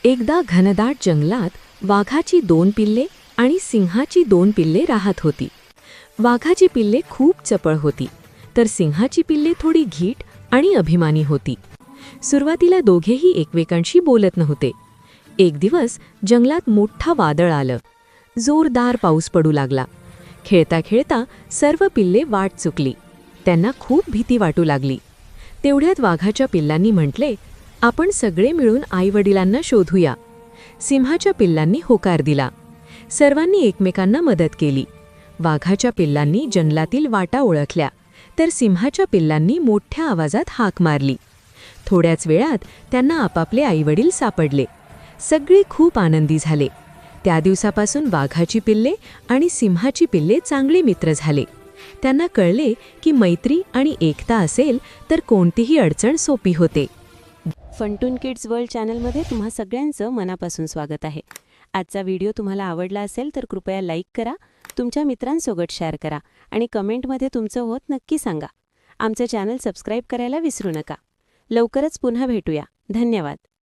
एकदा घनदाट जंगलात वाघाची 2 पिल्ले आणि सिंहाची 2 पिल्ले राहत होती. वाघाची पिल्ले खूप चपळ होती, तर सिंहाची पिल्ले थोडी गीठ आणि अभिमानी होती. सुरुवातीला दोघेही एकमेकांशी बोलत नव्हते. एक दिवस जंगलात मोठा वादळ आलं. जोरदार पाऊस पडू लागला. खेळता खेळता सर्व पिल्ले वाट चुकली. त्यांना खूप भीती वाटू लागली. तेवढ्यात वाघाच्या पिल्लांनी म्हटले, आपण सगळे मिळून आईवडिलांना शोधूया. सिंहाच्या पिल्लांनी होकार दिला. सर्वांनी एकमेकांना मदत केली. वाघाच्या पिल्लांनी जंगलातील वाटा ओळखल्या, तर सिंहाच्या पिल्लांनी मोठ्या आवाजात हाक मारली. थोड्याच वेळात त्यांना आपापले आईवडील सापडले. सगळे खूप आनंदी झाले. त्या दिवसापासून वाघाची पिल्ले आणि सिंहाची पिल्ले चांगले मित्र झाले. त्यांना कळले की मैत्री आणि एकता असेल तर कोणतीही अडचण सोपी होते. फंटून किड्स वर्ल्ड चॅनलमध्ये तुम्हा सगळ्यांचं मनापासून स्वागत आहे. आजचा व्हिडिओ तुम्हाला आवडला असेल तर कृपया लाईक करा, तुमच्या मित्रांसोबत शेअर करा आणि कमेंटमध्ये तुमचं होत नक्की सांगा. आमचं चॅनल सबस्क्राईब करायला विसरू नका. लवकरच पुन्हा भेटूया. धन्यवाद.